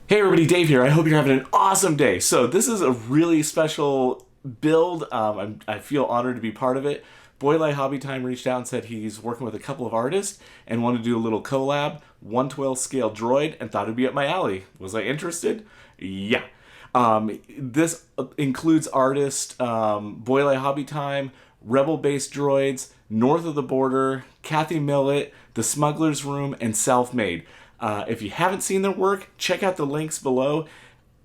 Hey everybody, Dave here. I hope you're having an awesome day. So this is a really special build. I feel honored to be part of it. Boylei Hobby Time reached out and said he's working with a couple of artists and wanted to do a little collab, 1/12 scale droid, and thought it'd be up my alley. Was I interested? Yeah. This includes artist Boylei Hobby Time, Rebel-based droids, North of the Border, Kathy Millatt, the Smugglers Room, and Selfmade. If you haven't seen their work, check out the links below.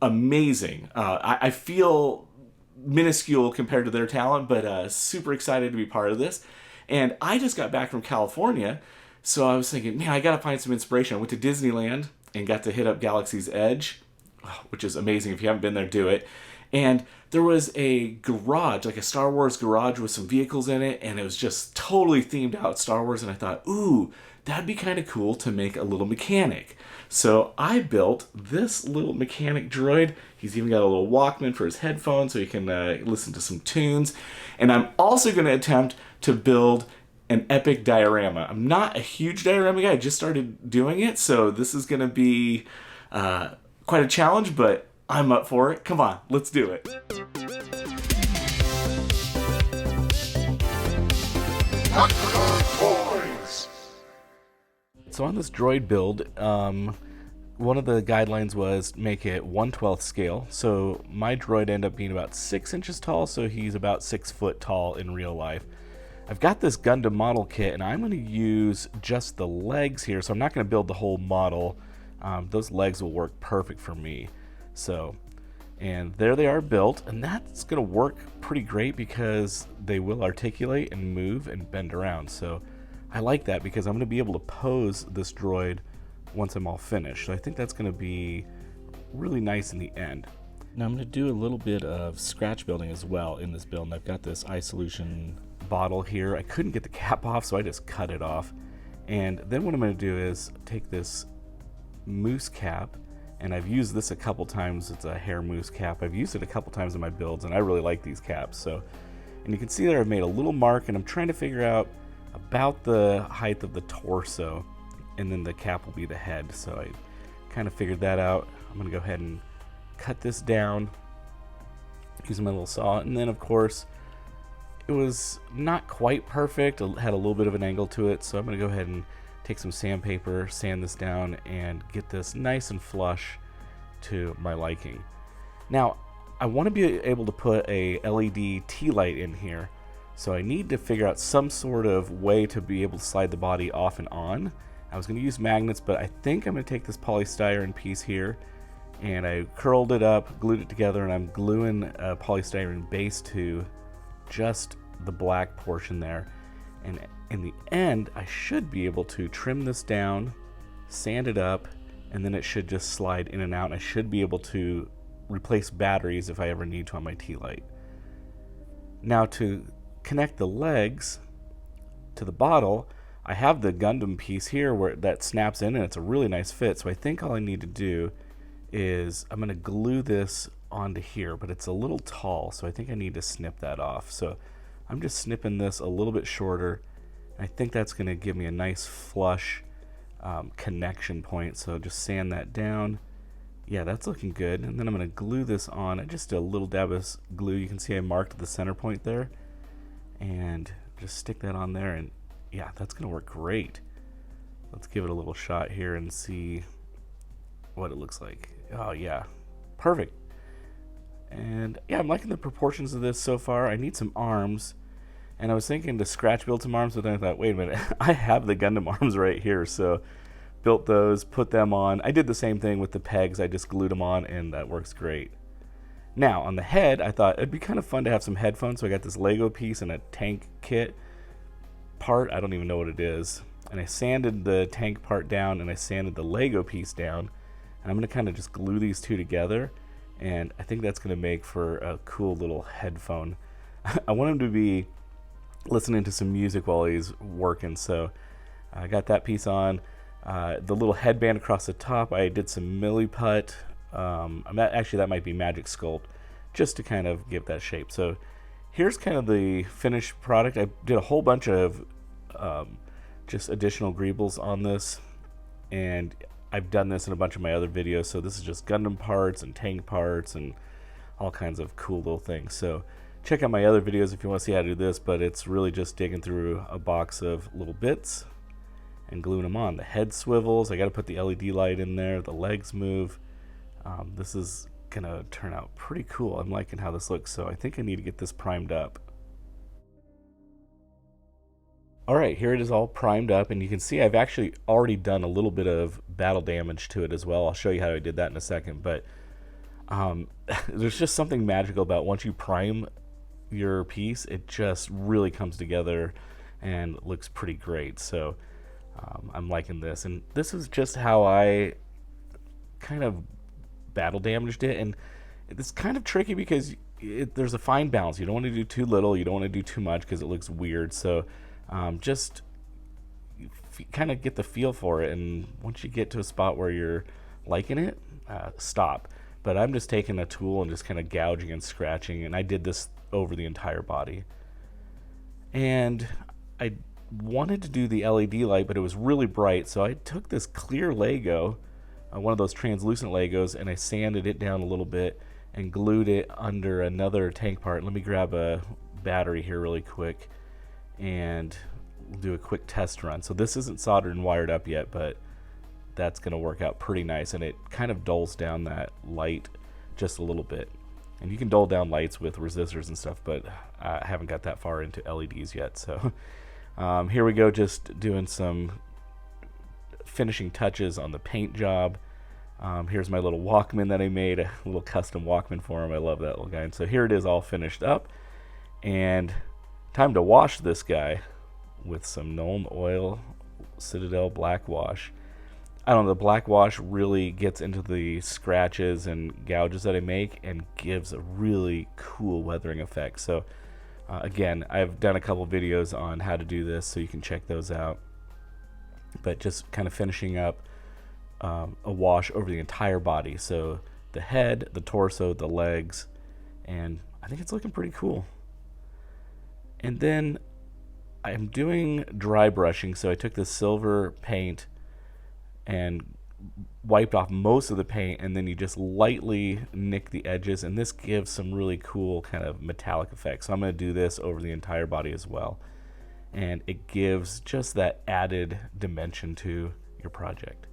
Amazing. I feel minuscule compared to their talent, but super excited to be part of this. And I just got back from California, so I was thinking, man, I gotta find some inspiration. I went to Disneyland and got to hit up Galaxy's Edge, which is amazing. If you haven't been there, do it. And there was a garage, like a Star Wars garage with some vehicles in it, and it was just totally themed out Star Wars, and I thought, ooh, that'd be kind of cool to make a little mechanic. So I built this little mechanic droid. He's even got a little Walkman for his headphones so he can listen to some tunes. And I'm also going to attempt to build an epic diorama. I'm not a huge diorama guy, I just started doing it, so this is going to be quite a challenge, but I'm up for it. Come on, let's do it. So on this droid build, one of the guidelines was make it 1/12 scale. So my droid ended up being about 6 inches tall, so he's about 6 foot tall in real life. I've got this Gundam model kit, and I'm going to use just the legs here, so I'm not going to build the whole model. Those legs will work perfect for me. So, and there they are built, and that's going to work pretty great because they will articulate and move and bend around. So I like that because I'm going to be able to pose this droid once I'm all finished. So I think that's going to be really nice in the end. Now I'm going to do a little bit of scratch building as well in this build. And I've got this iSolution bottle here. I couldn't get the cap off, so I just cut it off. And then what I'm going to do is take this moose cap, and I've used this a couple times. It's a hair moose cap. I've used it a couple times in my builds, and I really like these caps. So, and you can see there I've made a little mark, and I'm trying to figure out about the height of the torso, and then the cap will be the head. So I kind of figured that out. I'm going to go ahead and cut this down using my little saw, and then of course it was not quite perfect. It had a little bit of an angle to it, so I'm going to go ahead and take some sandpaper, sand this down, and get this nice and flush to my liking. Now I want to be able to put a LED tea light in here, so I need to figure out some sort of way to be able to slide the body off and on. I was going to use magnets, but I think I'm going to take this polystyrene piece here, and I curled it up, glued it together, and I'm gluing a polystyrene base to just the black portion there. And in the end, I should be able to trim this down, sand it up, and then it should just slide in and out. I should be able to replace batteries if I ever need to on my tea light. Now to connect the legs to the bottle, I have the Gundam piece here where that snaps in, and it's a really nice fit. So I think all I need to do is I'm going to glue this onto here, but it's a little tall, so I think I need to snip that off. So I'm just snipping this a little bit shorter. I think that's going to give me a nice flush connection point. So just sand that down. Yeah, that's looking good. And then I'm going to glue this on. I just did a little dab of glue. You can see I marked the center point there, and just stick that on there, and yeah, that's going to work great. Let's give it a little shot here and see what it looks like. Oh yeah, perfect. And yeah, I'm liking the proportions of this so far. I need some arms, and I was thinking to scratch build some arms, but then I thought, wait a minute, I have the Gundam arms right here, so built those, put them on. I did the same thing with the pegs. I just glued them on, and that works great. Now on the head, I thought it'd be kind of fun to have some headphones, so I got this Lego piece and a tank kit part. I don't even know what it is, and I sanded the tank part down, and I sanded the Lego piece down, and I'm going to kind of just glue these two together, and I think that's going to make for a cool little headphone. I want him to be listening to some music while he's working, so I got that piece on. The little headband across the top, I did some Millatt. Actually, that might be Magic Sculpt, just to kind of give that shape. So here's kind of the finished product. I did a whole bunch of just additional greebles on this, and I've done this in a bunch of my other videos, so this is just Gundam parts and tank parts and all kinds of cool little things. So check out my other videos if you want to see how to do this, but it's really just digging through a box of little bits and gluing them on. The head swivels, I got to put the LED light in there, the legs move. This is gonna turn out pretty cool. I'm liking how this looks, so I think I need to get this primed up. Alright, here it is all primed up, and you can see I've actually already done a little bit of battle damage to it as well. I'll show you how I did that in a second, but there's just something magical about once you prime your piece, it just really comes together and looks pretty great. So I'm liking this, and this is just how I kind of battle damaged it, and it's kind of tricky because there's a fine balance. You don't want to do too little, you don't want to do too much because it looks weird. So just kind of get the feel for it, and once you get to a spot where you're liking it, stop. But I'm just taking a tool and just kind of gouging and scratching, and I did this over the entire body. And I wanted to do the LED light, but it was really bright, so I took this clear Lego, one of those translucent Legos, and I sanded it down a little bit and glued it under another tank part. Let me grab a battery here really quick and we'll do a quick test run. So this isn't soldered and wired up yet, but that's going to work out pretty nice, and it kind of dulls down that light just a little bit. And you can dull down lights with resistors and stuff, but I haven't got that far into LEDs yet. So here we go, just doing some finishing touches on the paint job. Here's my little Walkman that I made, a little custom Walkman for him. I love that little guy. And so here it is all finished up, and time to wash this guy with some Nuln Oil Citadel black wash. I don't know, the black wash really gets into the scratches and gouges that I make and gives a really cool weathering effect. So again, I've done a couple videos on how to do this, so you can check those out. But just kind of finishing up a wash over the entire body. So the head, the torso, the legs, and I think it's looking pretty cool. And then I'm doing dry brushing, so I took this silver paint and wiped off most of the paint, and then you just lightly nick the edges, and this gives some really cool kind of metallic effects. So I'm going to do this over the entire body as well, and it gives just that added dimension to your project.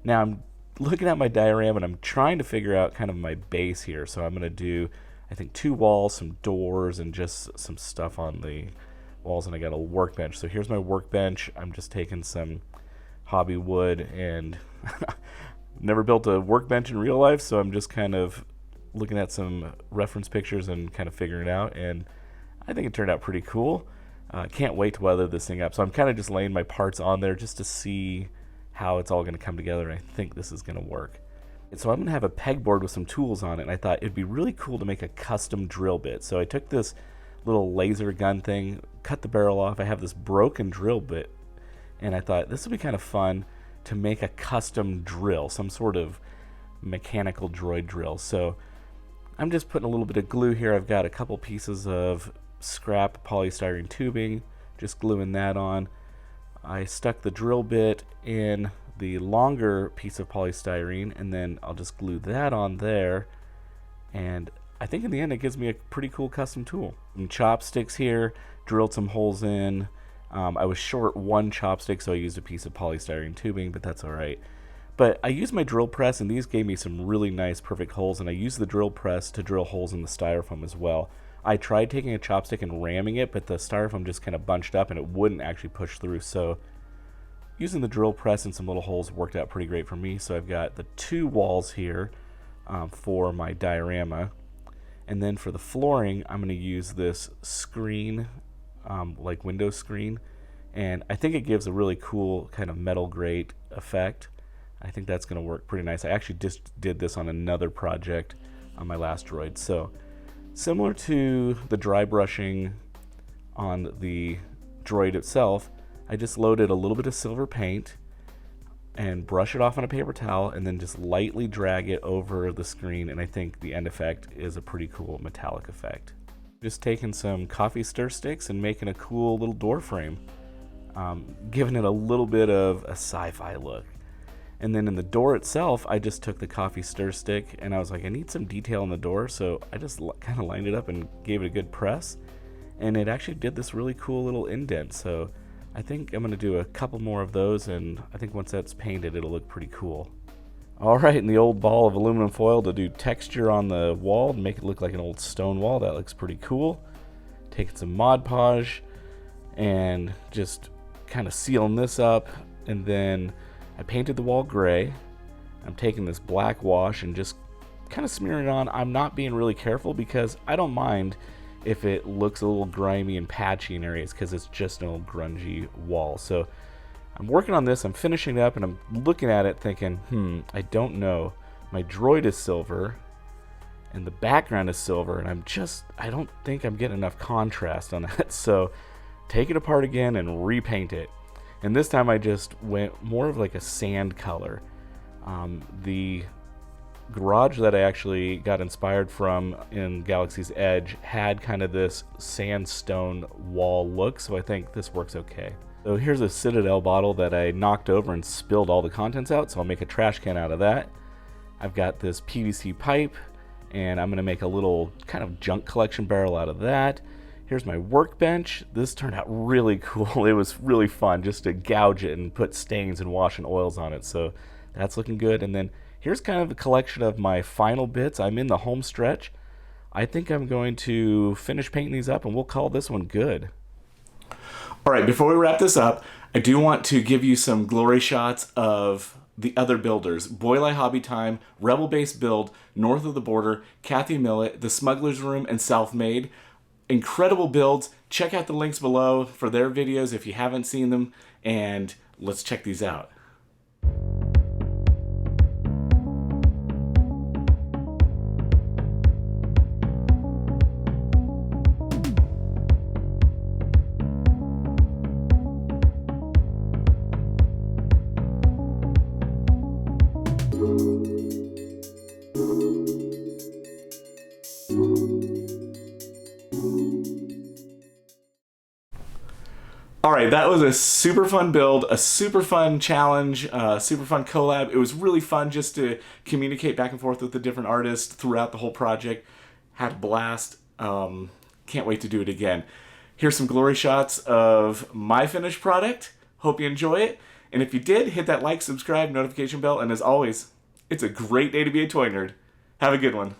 Now I'm looking at my diorama and I'm trying to figure out kind of my base here. So I'm going to do, I think, 2 walls, some doors, and just some stuff on the walls, and I got a workbench. So here's my workbench. I'm just taking some hobby wood, and never built a workbench in real life, so I'm just kind of looking at some reference pictures and kind of figuring it out, and I think it turned out pretty cool. Can't wait to weather this thing up. So I'm kind of just laying my parts on there just to see how it's all going to come together, and I think this is going to work. And so I'm going to have a pegboard with some tools on it, and I thought it'd be really cool to make a custom drill bit. So I took this little laser gun thing, cut the barrel off. I have this broken drill bit, and I thought this would be kind of fun to make a custom drill, some sort of mechanical droid drill. So I'm just putting a little bit of glue here. I've got a couple pieces of scrap polystyrene tubing, just gluing that on. I stuck the drill bit in the longer piece of polystyrene, and then I'll just glue that on there, and I think in the end it gives me a pretty cool custom tool. Some chopsticks here, drilled some holes in. I was short 1 chopstick, so I used a piece of polystyrene tubing, but that's alright. But I used my drill press, and these gave me some really nice perfect holes, and I used the drill press to drill holes in the styrofoam as well. I tried taking a chopstick and ramming it, but the styrofoam just kind of bunched up and it wouldn't actually push through. So using the drill press and some little holes worked out pretty great for me. So I've got the 2 walls here for my diorama. And then for the flooring, I'm going to use this screen, like window screen. And I think it gives a really cool kind of metal grate effect. I think that's going to work pretty nice. I actually just did this on another project on my last droid. So similar to the dry brushing on the droid itself, I just loaded a little bit of silver paint and brush it off on a paper towel, and then just lightly drag it over the screen, and I think the end effect is a pretty cool metallic effect. Just taking some coffee stir sticks and making a cool little door frame, giving it a little bit of a sci-fi look. And then in the door itself, I just took the coffee stir stick and I was like, I need some detail in the door. So I just kind of lined it up and gave it a good press. And it actually did this really cool little indent. So I think I'm going to do a couple more of those. And I think once that's painted, it'll look pretty cool. All right, and the old ball of aluminum foil to do texture on the wall to make it look like an old stone wall. That looks pretty cool. Taking some Mod Podge and just kind of sealing this up. And then I painted the wall gray. I'm taking this black wash and just kind of smearing it on. I'm not being really careful because I don't mind if it looks a little grimy and patchy in areas because it's just an old grungy wall. So I'm working on this, I'm finishing it up, and I'm looking at it thinking, I don't know. My droid is silver, and the background is silver, and I don't think I'm getting enough contrast on that. So take it apart again and repaint it. And this time I just went more of like a sand color. The garage that I actually got inspired from in Galaxy's Edge had kind of this sandstone wall look, so I think this works okay. So here's a Citadel bottle that I knocked over and spilled all the contents out, so I'll make a trash can out of that. I've got this PVC pipe, and I'm going to make a little kind of junk collection barrel out of that. Here's my workbench. This turned out really cool. It was really fun just to gouge it and put stains and wash and oils on it, so that's looking good. And then here's kind of a collection of my final bits. I'm in the home stretch. I think I'm going to finish painting these up, and we'll call this one good. All right, before we wrap this up, I do want to give you some glory shots of the other builders. Boylei Hobby Time, Rebel Base Build, North of the Border, Kathy Millatt, the Smugglers Room, and Selfmade. Incredible builds. Check out the links below for their videos if you haven't seen them, and let's check these out. All right, that was a super fun build, a super fun challenge, super fun collab. It was really fun just to communicate back and forth with the different artists throughout the whole project. Had a blast. Can't wait to do it again. Here's some glory shots of my finished product. Hope you enjoy it. And if you did, hit that like, subscribe, notification bell, and as always, it's a great day to be a toy nerd. Have a good one.